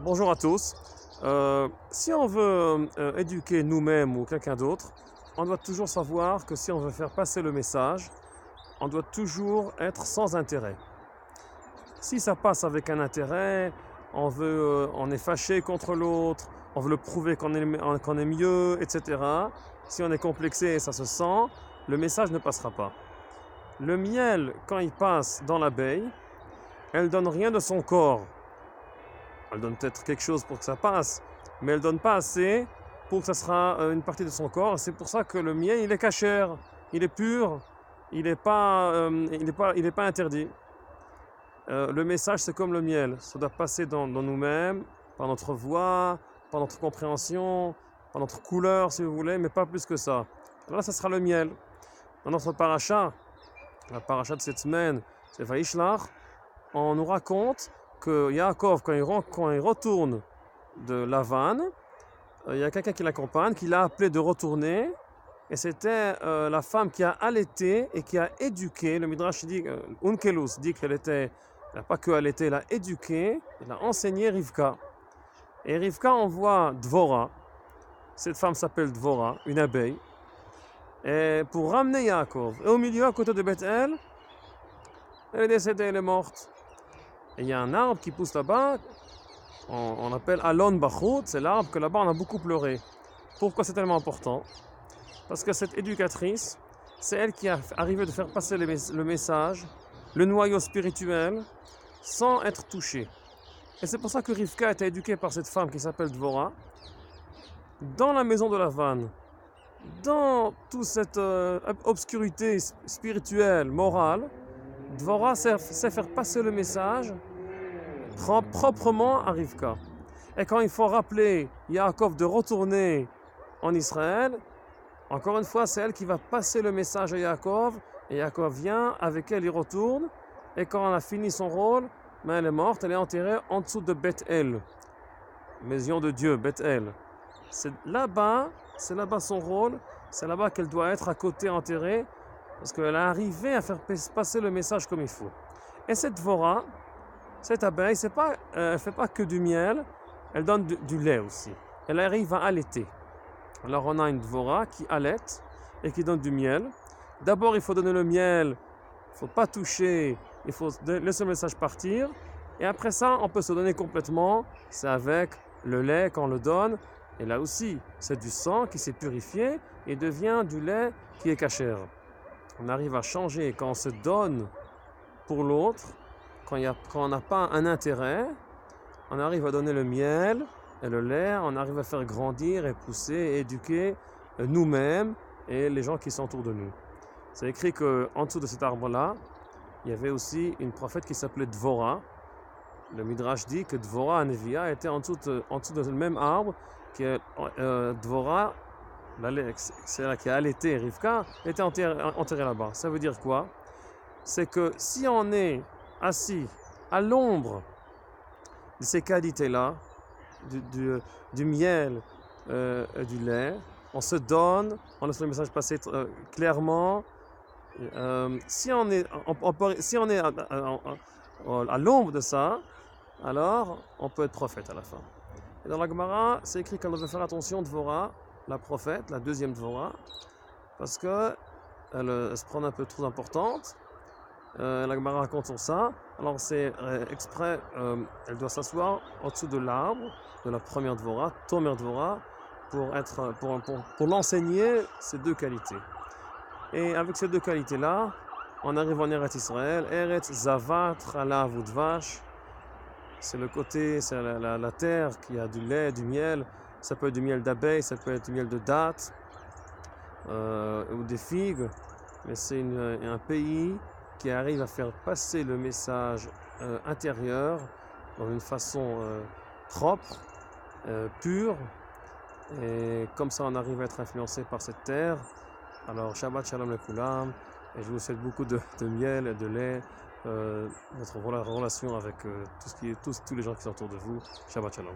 Bonjour à tous. Si on veut éduquer nous-mêmes ou quelqu'un d'autre, on doit toujours savoir que si on veut faire passer le message, on doit toujours être sans intérêt. Si ça passe avec un intérêt, on est fâché contre l'autre, on veut le prouver qu'on est mieux, etc. Si on est complexé, ça se sent, le message ne passera pas. Le miel, quand il passe dans l'abeille, elle donne rien de son corps. Elle donne peut-être quelque chose pour que ça passe, mais elle donne pas assez pour que ça sera une partie de son corps. C'est pour ça que le miel, il est kasher, il est pur, il n'est pas interdit. Le message, c'est comme le miel, ça doit passer dans nous-mêmes, par notre voix, par notre compréhension, par notre couleur, si vous voulez, mais pas plus que ça. Là, ça sera le miel. Dans notre paracha, la paracha de cette semaine, c'est Vaishlach, on nous raconte que Yaakov, quand il retourne de Lavan, il y a quelqu'un qui l'accompagne, qui l'a appelé de retourner, et c'était la femme qui a allaité et qui a éduqué. Le Midrash dit, Unkelus dit qu'elle n'a pas que allaité, elle a éduqué, elle a enseigné Rivka. Et Rivka envoie Dvora, cette femme s'appelle Dvora, une abeille, et pour ramener Yaakov. Et au milieu, à côté de Bethel, elle est décédée, elle est morte. Et il y a un arbre qui pousse là-bas, on appelle Alon Bachout, c'est l'arbre que là-bas on a beaucoup pleuré. Pourquoi c'est tellement important? Parce que cette éducatrice, c'est elle qui a arrivé de faire passer le message, le noyau spirituel, sans être touchée. Et c'est pour ça que Rivka a été éduquée par cette femme qui s'appelle Dvora, dans la maison de Lavan, dans toute cette obscurité spirituelle, morale. Dvora sait faire passer le message proprement à Rivka. Et quand il faut rappeler Yaakov de retourner en Israël, encore une fois, c'est elle qui va passer le message à Yaakov, et Yaakov vient, avec elle il retourne, et quand elle a fini son rôle, elle est morte, elle est enterrée en dessous de Bethel, maison de Dieu, Bethel. C'est là-bas son rôle, c'est là-bas qu'elle doit être à côté enterrée, parce qu'elle a arrivé à faire passer le message comme il faut. Et cette Dvora, cette abeille, elle ne fait pas que du miel, elle donne du lait aussi. Elle arrive à allaiter. Alors on a une Dvora qui allaite et qui donne du miel. D'abord il faut donner le miel, il ne faut pas toucher, il faut laisser le message partir. Et après ça, on peut se donner complètement, c'est avec le lait qu'on le donne. Et là aussi, c'est du sang qui s'est purifié et devient du lait qui est kasher. On arrive à changer quand on se donne pour l'autre, quand on n'a pas un intérêt, on arrive à donner le miel et le lait, on arrive à faire grandir et pousser et éduquer nous-mêmes et les gens qui sont autour de nous. C'est écrit qu'en dessous de cet arbre-là, il y avait aussi une prophète qui s'appelait Dvora. Le Midrash dit que Dvora, Neviah, était en dessous de ce même arbre, que Dvora, c'est là qui a allaité Rivka, était enterré là-bas. Ça veut dire quoi? C'est que si on est assis à l'ombre de ces qualités-là, du miel, du lait, on se donne, on laisse le message passer clairement. Si on est à l'ombre de ça, alors on peut être prophète à la fin. Et dans la Gemara, c'est écrit qu'on devait faire attention Dvora, la prophète, la deuxième Dvora, parce qu'elle se prend un peu trop importante. La Gemara raconte sur ça. Alors c'est exprès, elle doit s'asseoir au-dessous de l'arbre de la première Dvora, Tomer Dvora, pour l'enseigner ces deux qualités. Et avec ces deux qualités-là, on arrive en Eretz Israël, Eretz Zavat, Chalav ou Dvash. C'est le côté, c'est la terre qui a du lait, du miel. Ça peut être du miel d'abeille, ça peut être du miel de dattes ou des figues. Mais c'est un pays qui arrive à faire passer le message intérieur dans une façon propre, pure. Et comme ça, on arrive à être influencé par cette terre. Alors, Shabbat Shalom Lekoulam. Et je vous souhaite beaucoup de miel et de lait, notre relation avec tous les gens qui sont autour de vous. Shabbat Shalom.